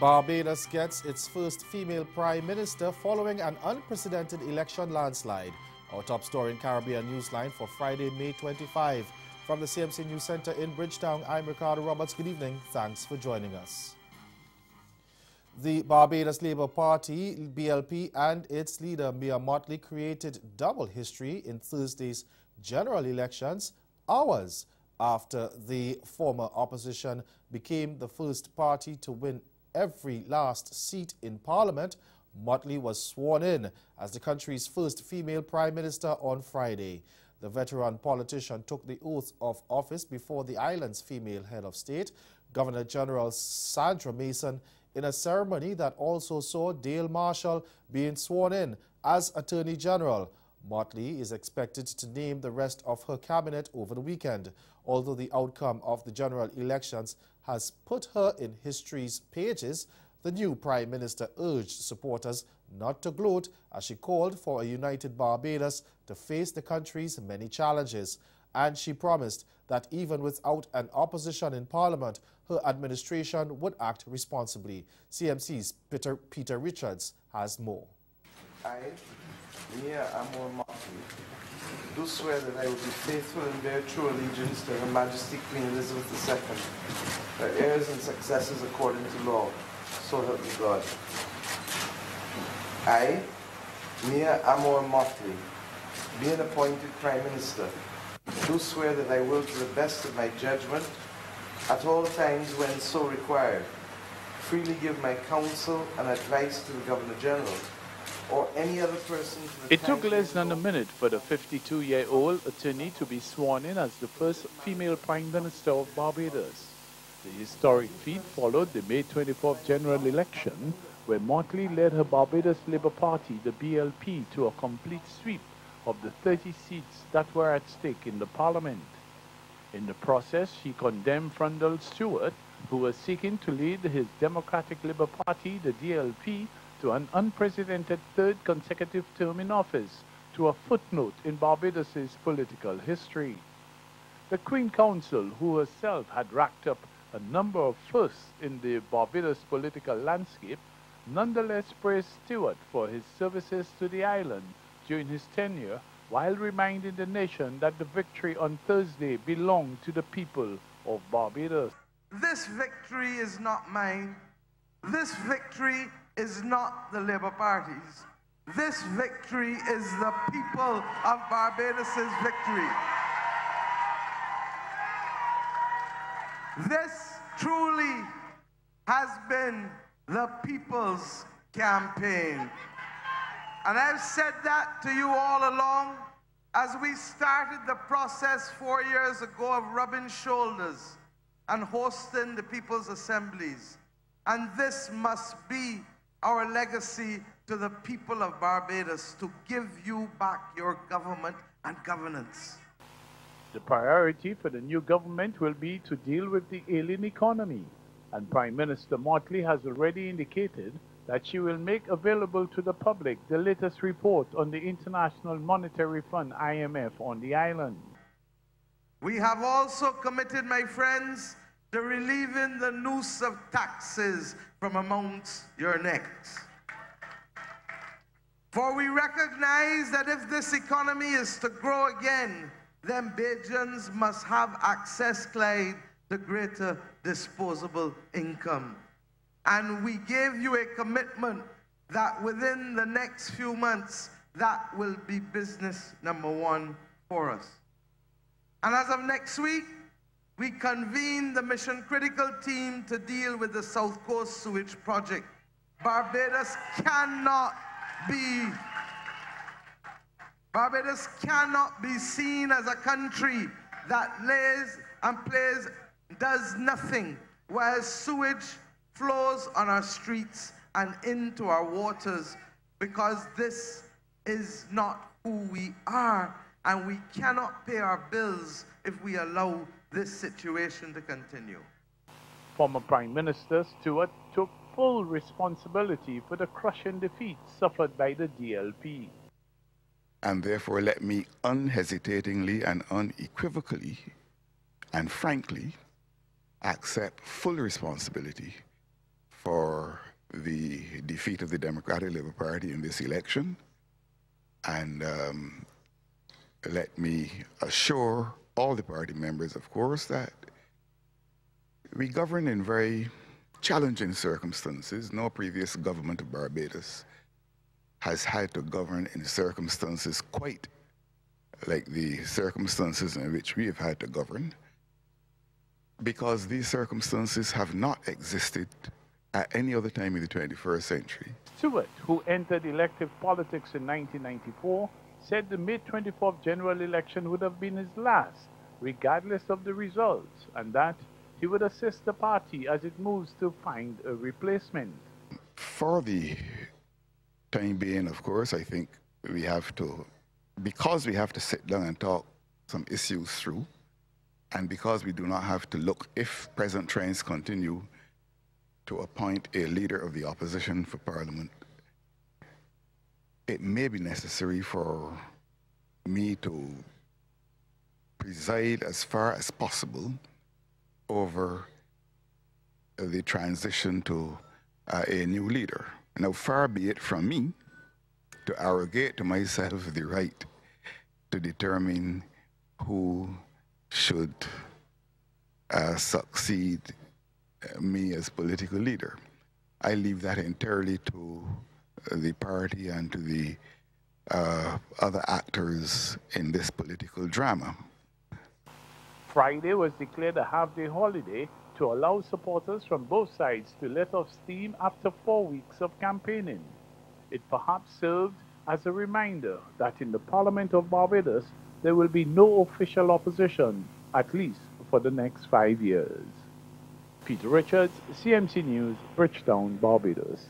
Barbados gets its first female prime minister following an unprecedented election landslide. Our top story in Caribbean Newsline for Friday, May 25. From the CMC News Center in Bridgetown, I'm Ricardo Roberts. Good evening. Thanks for joining us. The Barbados Labour Party, BLP, and its leader, Mia Mottley, created double history in Thursday's general elections, hours after the former opposition became the first party to win every last seat in Parliament. Mottley was sworn in as the country's first female prime minister on Friday. The veteran politician took the oath of office before the island's female head of state, Governor-General Sandra Mason, in a ceremony that also saw Dale Marshall being sworn in as Attorney General. Mottley is expected to name the rest of her cabinet over the weekend, although the outcome of the general elections has put her in history's pages. The new Prime Minister urged supporters not to gloat as she called for a united Barbados to face the country's many challenges. And she promised that even without an opposition in Parliament, her administration would act responsibly. CMC's Peter Richards has more. I, Mia Mottley, do swear that I will be faithful and bear true allegiance to Her Majesty Queen Elizabeth II, her heirs and successors according to law. So help me God. I, Mia Mottley, being appointed Prime Minister, do swear that I will, to the best of my judgment, at all times when so required, freely give my counsel and advice to the Governor-General or any other person. It took less than a minute for the 52-year-old attorney to be sworn in as the first female Prime Minister of Barbados. The historic feat followed the May 24th general election, where Mottley led her Barbados Labour Party, the BLP, to a complete sweep of the 30 seats that were at stake in the Parliament. In the process, she condemned Frundle Stewart, who was seeking to lead his Democratic Labour Party, the DLP, to an unprecedented third consecutive term in office, to a footnote in Barbados's political history. The Queen Counsel, who herself had racked up a number of firsts in the Barbados political landscape, nonetheless praised Stewart for his services to the island during his tenure, while reminding the nation that the victory on Thursday belonged to the people of Barbados. This victory is not mine. This victory is not the Labour Party's. This victory is the people of Barbados's victory. This truly has been the people's campaign. And I've said that to you all along as we started the process 4 years ago of rubbing shoulders and hosting the people's assemblies. And this must be our legacy to the people of Barbados, to give you back your government and governance. The priority for the new government will be to deal with the ailing economy, and Prime Minister Mottley has already indicated that she will make available to the public the latest report on the International Monetary Fund, IMF, on the island. We have also committed, my friends, to relieving the noose of taxes from amongst your necks. For we recognize that if this economy is to grow again, then Bajans must have access, Clyde, to greater disposable income. And we gave you a commitment that within the next few months, that will be business number one for us. And as of next week, we convene the mission-critical team to deal with the South Coast Sewage Project. Barbados cannot be seen as a country that lays and plays, does nothing, while sewage flows on our streets and into our waters, because this is not who we are, and we cannot pay our bills if we allow this situation to continue. Former Prime Minister Stewart took full responsibility for the crushing defeat suffered by the DLP. And therefore let me unhesitatingly and unequivocally and frankly accept full responsibility for the defeat of the Democratic Labour Party in this election. And let me assure all the party members, of course, that we govern in very challenging circumstances. No previous government of Barbados has had to govern in circumstances quite like the circumstances in which we have had to govern, because these circumstances have not existed at any other time in the 21st century. Stewart, who entered elective politics in 1994, said the May 24th general election would have been his last, regardless of the results, and that he would assist the party as it moves to find a replacement. For the time being, of course, I think we have to, because we have to sit down and talk some issues through, and because we do not have to look, if present trends continue, to appoint a leader of the opposition for Parliament, it may be necessary for me to preside as far as possible over the transition to a new leader. Now, far be it from me to arrogate to myself the right to determine who should succeed me as political leader. I leave that entirely to the party and to the other actors in this political drama. Friday was declared a half-day holiday to allow supporters from both sides to let off steam after 4 weeks of campaigning. It perhaps served as a reminder that in the Parliament of Barbados there will be no official opposition, at least for the next 5 years. Peter Richards, CMC News, Bridgetown, Barbados.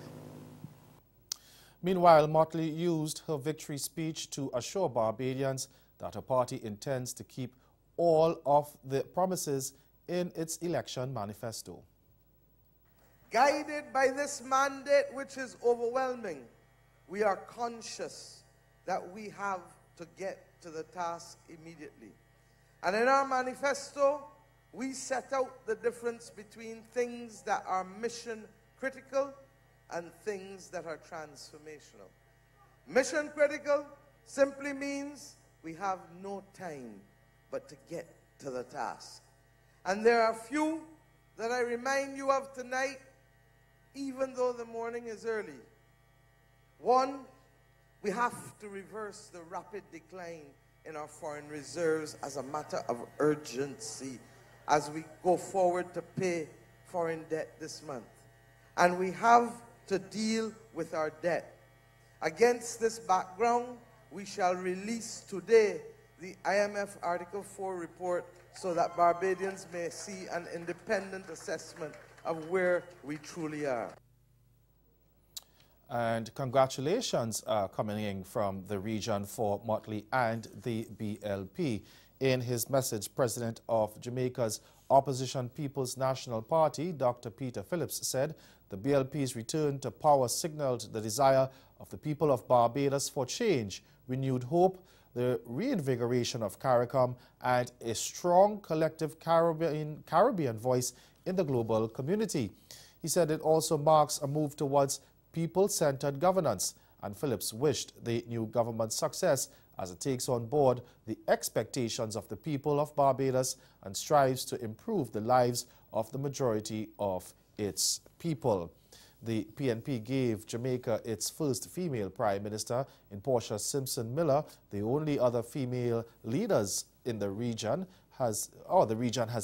Meanwhile, Motley used her victory speech to assure Barbadians that her party intends to keep all of the promises in its election manifesto. Guided by this mandate, which is overwhelming, we are conscious that we have to get to the task immediately. And in our manifesto, we set out the difference between things that are mission critical and things that are transformational. Mission critical simply means we have no time but to get to the task. And there are few that I remind you of tonight, even though the morning is early. One, we have to reverse the rapid decline in our foreign reserves as a matter of urgency as we go forward to pay foreign debt this month. And we have to deal with our debt. Against this background, we shall release today the IMF Article 4 report so that Barbadians may see an independent assessment of where we truly are. And congratulations are coming in from the region for Motley and the BLP. In his message, President of Jamaica's Opposition People's National Party, Dr. Peter Phillips, said the BLP's return to power signaled the desire of the people of Barbados for change, renewed hope, the reinvigoration of CARICOM, and a strong collective Caribbean voice in the global community. He said it also marks a move towards people-centered governance, and Phillips wished the new government success as it takes on board the expectations of the people of Barbados and strives to improve the lives of the majority of its people. The PNP gave Jamaica its first female Prime Minister in Portia Simpson Miller. The only other female leaders in the region has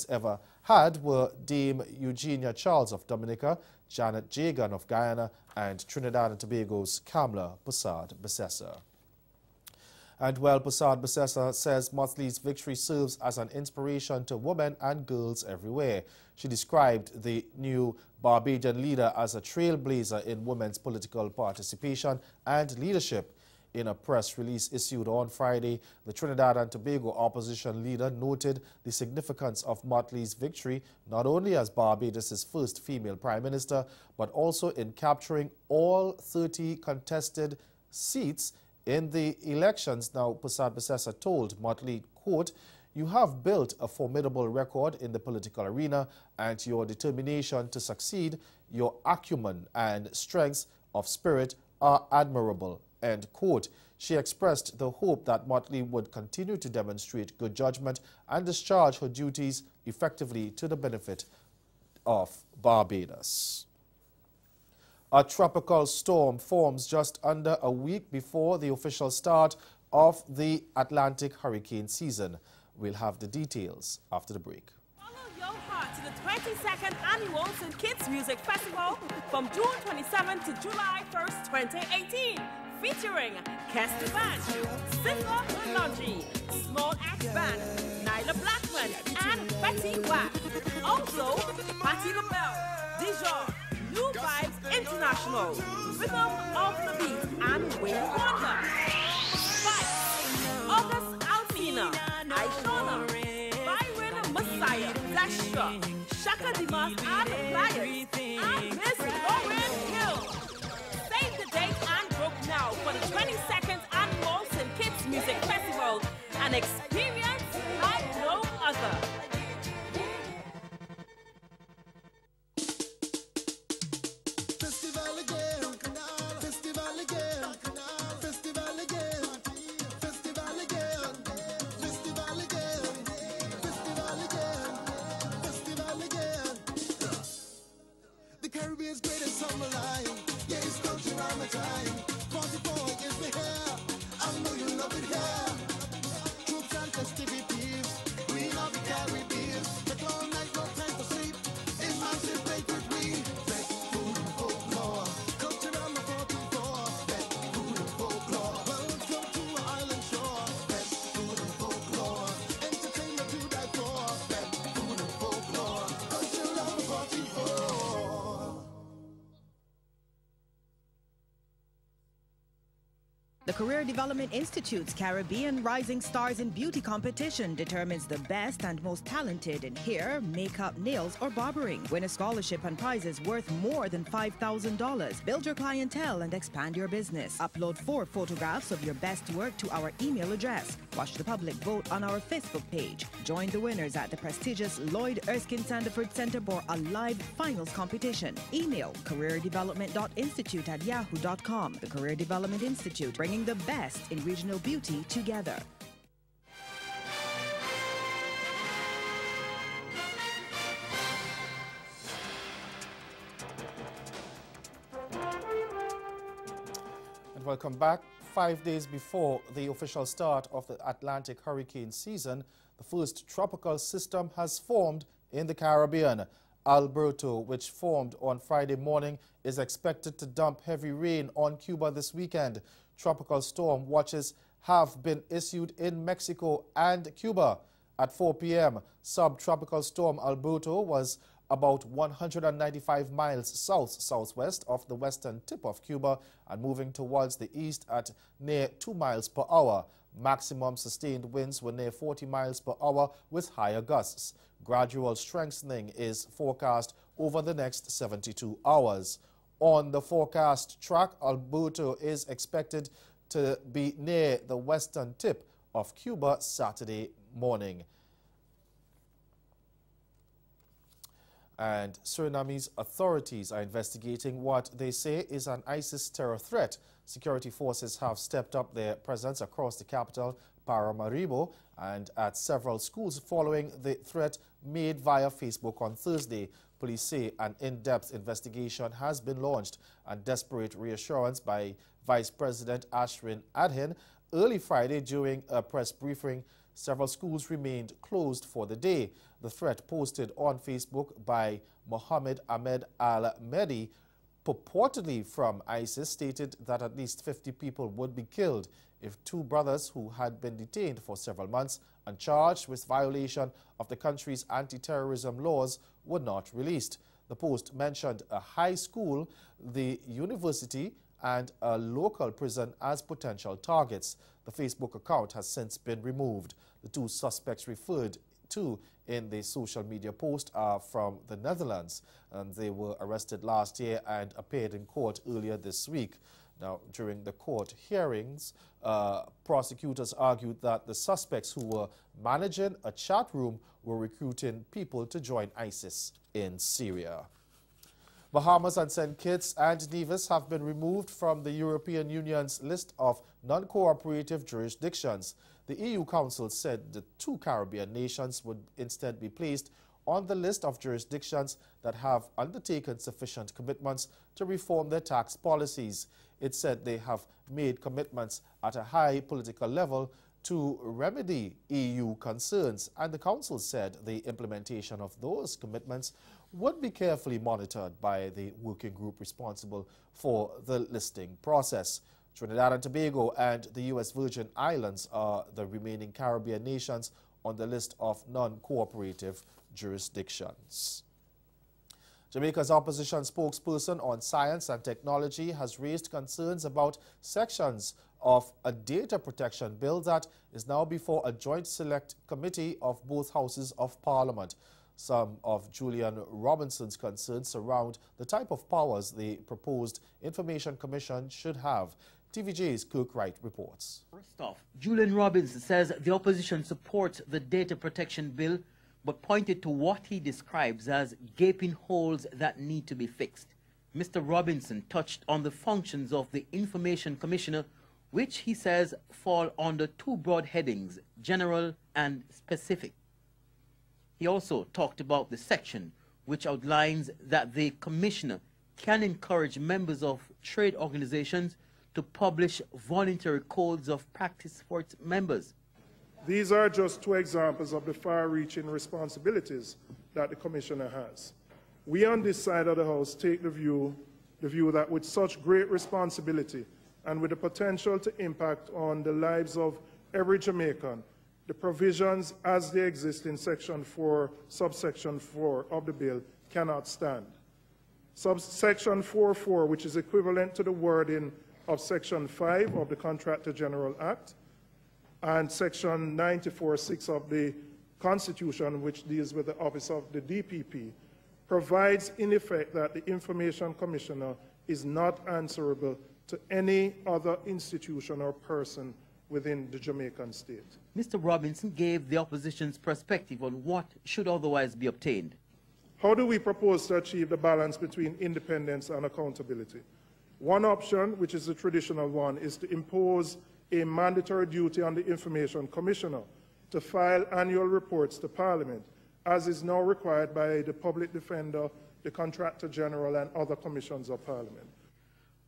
ever had were Dame Eugenia Charles of Dominica, Janet Jagan of Guyana, and Trinidad and Tobago's Kamla Bussard-Bessessa. And well, Bussard-Bessessa says Motley's victory serves as an inspiration to women and girls everywhere. She described the new Barbadian leader as a trailblazer in women's political participation and leadership. In a press release issued on Friday, the Trinidad and Tobago opposition leader noted the significance of Motley's victory not only as Barbados' first female prime minister, but also in capturing all 30 contested seats in the elections. Now, Bussard-Bessessa told Motley, quote, You have built a formidable record in the political arena, and your determination to succeed, your acumen and strengths of spirit are admirable." End quote. She expressed the hope that Motley would continue to demonstrate good judgment and discharge her duties effectively to the benefit of Barbados. A tropical storm forms just under a week before the official start of the Atlantic hurricane season. We'll have the details after the break. Follow your heart to the 22nd Annual St. Kitts Music Festival from June 27 to July 1st, 2018. Featuring Kester Band, Sifa Logi, Small X Band, Nyla Blackman, and Betty Watt. Also, Patti LaBelle, Dijon, New Vibes International, Rhythm of the Beat, and Wayne Wonder. Spice, August Alsina, Aishona, Byron Messiah, Dasha, Shaka Dimas, and Pliers, and Miss Lauren Hill. Save the date and book now for the 22nd Annual St. Kitts Music Festival, an experience like no other. Caribbean's greatest summer line. Yeah, it's culture around the time. 44 is the hair. I know you love it here. Troops and festivities. We love the Caribbean. Take all night, no time to sleep. Emancipate with we. Red food and folklore. Culture around the 44. Red food and folklore. Welcome to our island shore. Red food and folklore. Entertainment to die for. Red food and folklore. Culture around the 44. The Career Development Institute's Caribbean Rising Stars in Beauty competition determines the best and most talented in hair, makeup, nails, or barbering. Win a scholarship and prizes worth more than $5,000. Build your clientele and expand your business. Upload 4 photographs of your best work to our email address. Watch the public vote on our Facebook page. Join the winners at the prestigious Lloyd Erskine Sandiford Center for a live finals competition. Email careerdevelopment.institute@yahoo.com. The Career Development Institute, bringing the best in regional beauty together. And welcome back. 5 days before the official start of the Atlantic hurricane season, the first tropical system has formed in the Caribbean. Alberto, which formed on Friday morning, is expected to dump heavy rain on Cuba this weekend. Tropical storm watches have been issued in Mexico and Cuba. At 4 p.m., subtropical storm Alberto was about 195 miles south-southwest of the western tip of Cuba and moving towards the east at near 2 miles per hour. Maximum sustained winds were near 40 miles per hour with higher gusts. Gradual strengthening is forecast over the next 72 hours. On the forecast track, Alberto is expected to be near the western tip of Cuba Saturday morning. And Suriname's authorities are investigating what they say is an ISIS terror threat. Security forces have stepped up their presence across the capital, Paramaribo, and at several schools following the threat made via Facebook on Thursday. Police say an in-depth investigation has been launched, and desperate reassurance by Vice President Ashwin Adhin early Friday during a press briefing. Several schools remained closed for the day. The threat posted on Facebook by Mohammed Ahmed Al-Mehdi, purportedly from ISIS, stated that at least 50 people would be killed if 2 brothers who had been detained for several months and charged with violation of the country's anti-terrorism laws were not released. The post mentioned a high school, the university, and a local prison as potential targets. The Facebook account has since been removed. The 2 suspects referred to in the social media post are from the Netherlands, and they were arrested last year and appeared in court earlier this week. Now, during the court hearings, prosecutors argued that the suspects who were managing a chat room were recruiting people to join ISIS in Syria. Bahamas and St. Kitts and Nevis have been removed from the European Union's list of non-cooperative jurisdictions. The EU Council said the two Caribbean nations would instead be placed on the list of jurisdictions that have undertaken sufficient commitments to reform their tax policies. It said they have made commitments at a high political level to remedy EU concerns, and the Council said the implementation of those commitments would be carefully monitored by the working group responsible for the listing process. Trinidad and Tobago and the U.S. Virgin Islands are the remaining Caribbean nations on the list of non-cooperative jurisdictions. Jamaica's opposition spokesperson on science and technology has raised concerns about sections of a data protection bill that is now before a joint select committee of both houses of Parliament. Some of Julian Robinson's concerns surround the type of powers the proposed Information Commission should have. TVJ's Kirk Wright reports. First off, Julian Robinson says the opposition supports the data protection bill, but pointed to what he describes as gaping holes that need to be fixed. Mr. Robinson touched on the functions of the Information Commissioner, which he says fall under two broad headings, general and specific. He also talked about the section which outlines that the Commissioner can encourage members of trade organizations to publish voluntary codes of practice for its members. These are just two examples of the far-reaching responsibilities that the Commissioner has. We on this side of the House take the view that with such great responsibility and with the potential to impact on the lives of every Jamaican, the provisions as they exist in Section 4, subsection 4 of the bill cannot stand. Subsection 4.4, which is equivalent to the wording of Section 5 of the Contractor General Act, and Section 94.6 of the Constitution, which deals with the office of the DPP, provides in effect that the Information Commissioner is not answerable to any other institution or person within the Jamaican state. Mr. Robinson gave the opposition's perspective on what should otherwise be obtained. How do we propose to achieve the balance between independence and accountability? One option, which is the traditional one, is to impose a mandatory duty on the Information Commissioner to file annual reports to Parliament, as is now required by the Public Defender, the Contractor General, and other commissions of Parliament.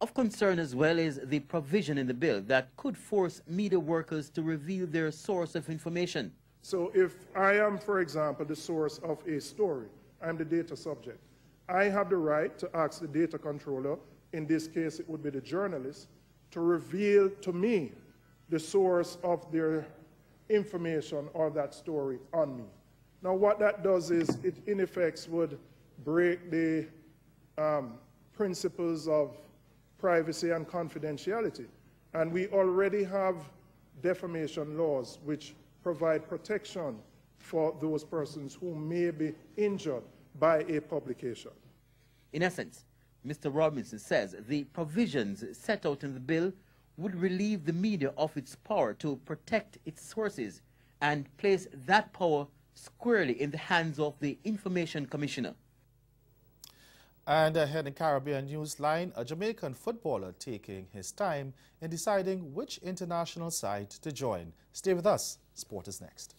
Of concern as well is the provision in the bill that could force media workers to reveal their source of information. So if I am, for example, the source of a story, I'm the data subject, I have the right to ask the data controller, in this case it would be the journalist, to reveal to me the source of their information or that story on me. Now what that does is it in effect would break the principles of privacy and confidentiality. And we already have defamation laws which provide protection for those persons who may be injured by a publication. In essence, Mr. Robinson says the provisions set out in the bill would relieve the media of its power to protect its sources and place that power squarely in the hands of the Information Commissioner. And ahead in Caribbean Newsline, a Jamaican footballer taking his time in deciding which international side to join. Stay with us. Sport is next.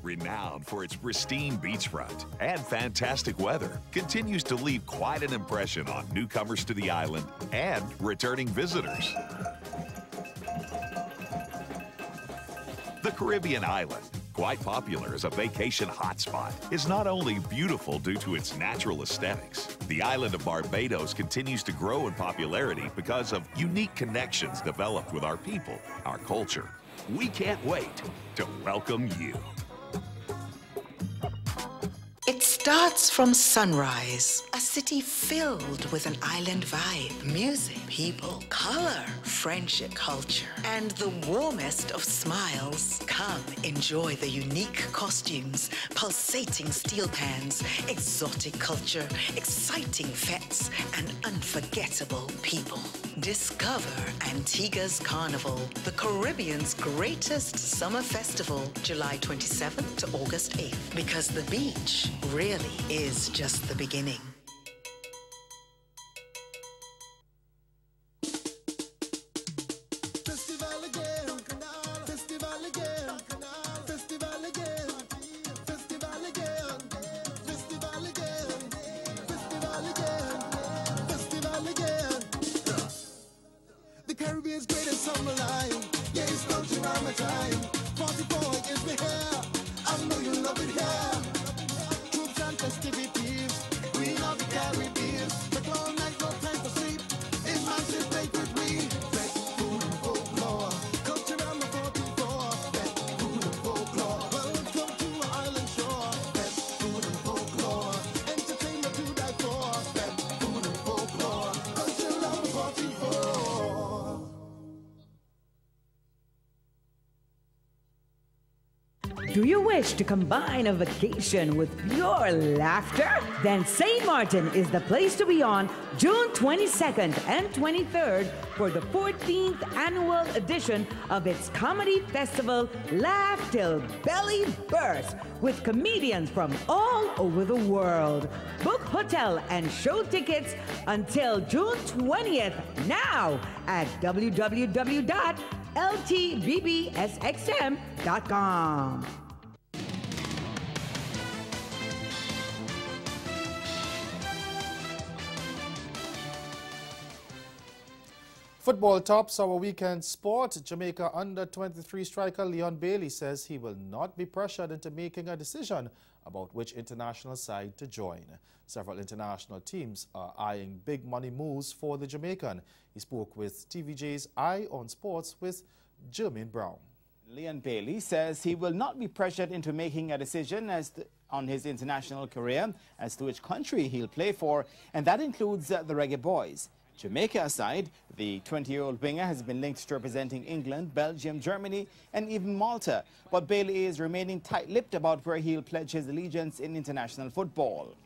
Renowned for its pristine beachfront and fantastic weather, continues to leave quite an impression on newcomers to the island and returning visitors. The Caribbean island, quite popular as a vacation hotspot, is not only beautiful due to its natural aesthetics. The island of Barbados continues to grow in popularity because of unique connections developed with our people, our culture. We can't wait to welcome you. It's starts from sunrise. A city filled with an island vibe, music, people, color, friendship, culture, and the warmest of smiles. Come enjoy the unique costumes, pulsating steel pans, exotic culture, exciting fetes, and unforgettable people. Discover Antigua's Carnival, the Caribbean's greatest summer festival, July 27th to August 8th, because the beach really is just the beginning. The Caribbean's greatest summer line. Yeah, it's country around my time. 44 gives me hair. I know you love it here. Troops and festivities. We love the Caribbean. But all night, no time for sleep. Emancipate with me. Red food and folklore. Culture around the 44. Red food and folklore. Welcome to our island shore. Red food and folklore. Entertainment to die for. Red food and folklore. Culture around the 44. Do you wish to combine a vacation with pure laughter? Then St. Martin is the place to be on June 22nd and 23rd for the 14th annual edition of its comedy festival, Laugh Till Belly Burst, with comedians from all over the world. Book hotel and show tickets until June 20th now at www.ltbbsxm.com. Football tops our weekend sport. Jamaica under-23 striker Leon Bailey says he will not be pressured into making a decision about which international side to join. Several international teams are eyeing big money moves for the Jamaican. He spoke with TVJ's Eye on Sports with Jermaine Brown. Leon Bailey says he will not be pressured into making a decision on his international career as to which country he'll play for, and that includes the Reggae Boys. Jamaica aside, the 20-year-old winger has been linked to representing England, Belgium, Germany, and even Malta. But Bailey is remaining tight-lipped about where he'll pledge his allegiance in international football.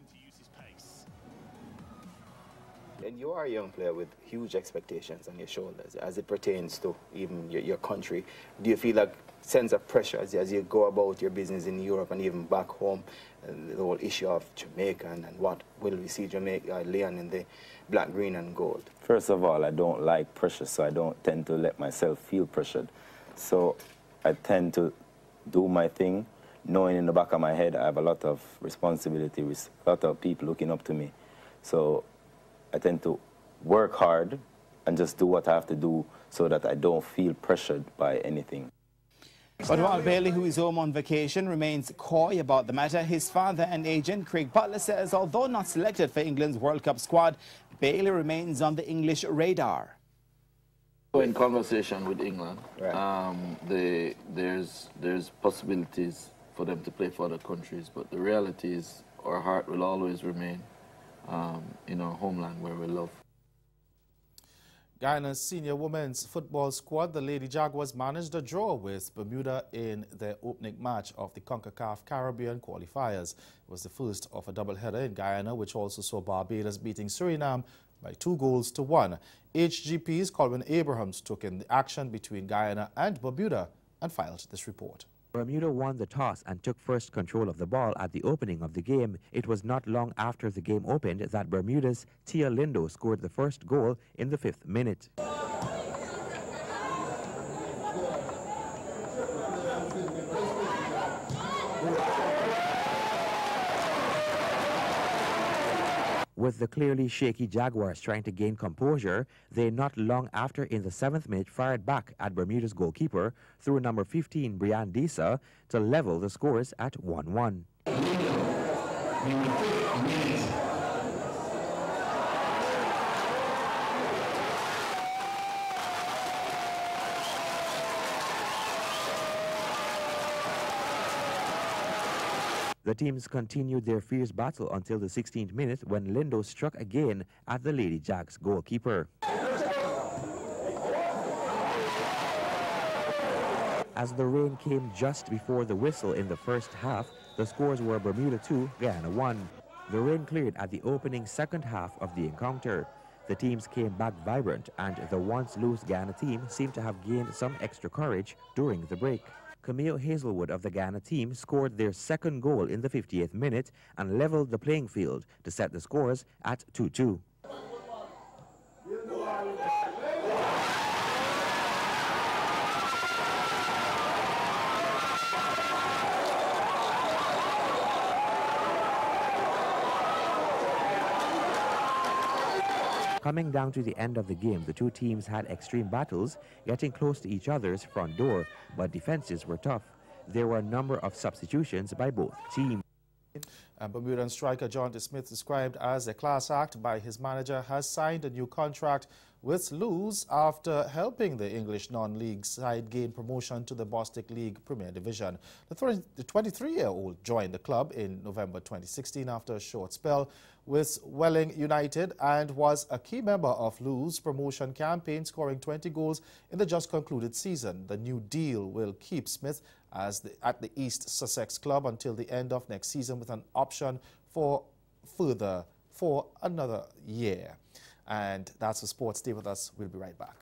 And you are a young player with huge expectations on your shoulders as it pertains to even your country. Do you feel like sense of pressure as you go about your business in Europe and even back home, the whole issue of Jamaica and what will we see Jamaica, Leon in the black, green and gold? First of all, I don't like pressure, so I don't tend to let myself feel pressured. So I tend to do my thing, knowing in the back of my head I have a lot of responsibility with a lot of people looking up to me. So I tend to work hard and just do what I have to do so that I don't feel pressured by anything. But while Bailey, who is home on vacation, remains coy about the matter, his father and agent, Craig Butler, says although not selected for England's World Cup squad, Bailey remains on the English radar. In conversation with England, Right. there's possibilities for them to play for other countries, but the reality is our heart will always remain in our homeland where we love. Guyana's senior women's football squad, the Lady Jaguars, managed a draw with Bermuda in their opening match of the CONCACAF Caribbean qualifiers. It was the first of a doubleheader in Guyana, which also saw Barbados beating Suriname by 2-1. HGP's Colvin Abrahams took in the action between Guyana and Bermuda and filed this report. Bermuda won the toss and took first control of the ball at the opening of the game. It was not long after the game opened that Bermuda's Tia Lindo scored the first goal in the 5th minute. With the clearly shaky Jaguars trying to gain composure, they not long after in the 7th minute fired back at Bermuda's goalkeeper through number 15 Brian Disa to level the scores at 1-1. The teams continued their fierce battle until the 16th minute when Lindo struck again at the Lady Jacks goalkeeper. As the rain came just before the whistle in the first half, the scores were Bermuda 2, Guyana 1. The rain cleared at the opening second half of the encounter. The teams came back vibrant, and the once loose Guyana team seemed to have gained some extra courage during the break. Camille Hazelwood of the Guyana team scored their second goal in the 58th minute and leveled the playing field to set the scores at 2-2. Coming down to the end of the game, the two teams had extreme battles, getting close to each other's front door, but defenses were tough. There were a number of substitutions by both teams. Bermudan striker John Smith, described as a class act by his manager, has signed a new contract with Lewes after helping the English non-league side gain promotion to the Bostic League Premier Division. The 23-year-old joined the club in November 2016 after a short spell with Welling United and was a key member of Lewes' promotion campaign, scoring 20 goals in the just concluded season. The new deal will keep Smith at the East Sussex club until the end of next season, with an option for another year. And that's the sports. Stay with us. We'll be right back.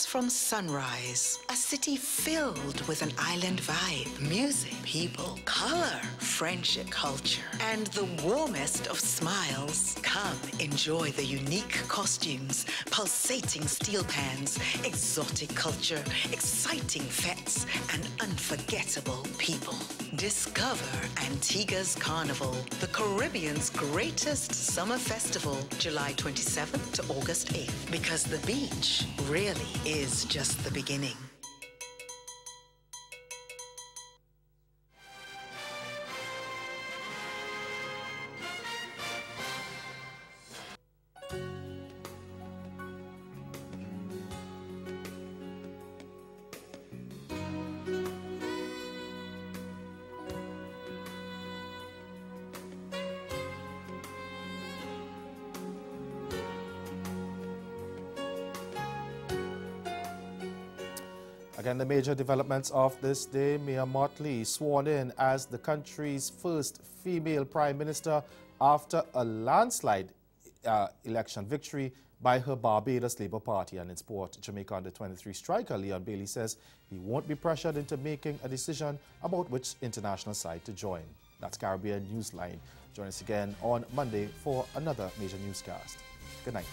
From sunrise, a city filled with an island vibe, music, people, color, friendship, culture, and the warmest of smiles. Come enjoy the unique costumes, pulsating steel pans, exotic culture, exciting fetes, and unforgettable people. Discover Antigua's Carnival, the Caribbean's greatest summer festival, July 27th to August 8th, because the beach really is just the beginning. Again, the major developments of this day: Mia Mottley sworn in as the country's first female prime minister after a landslide election victory by her Barbados Labour Party. And in sport, Jamaica under-23 striker Leon Bailey says he won't be pressured into making a decision about which international side to join. That's Caribbean Newsline. Join us again on Monday for another major newscast. Good night.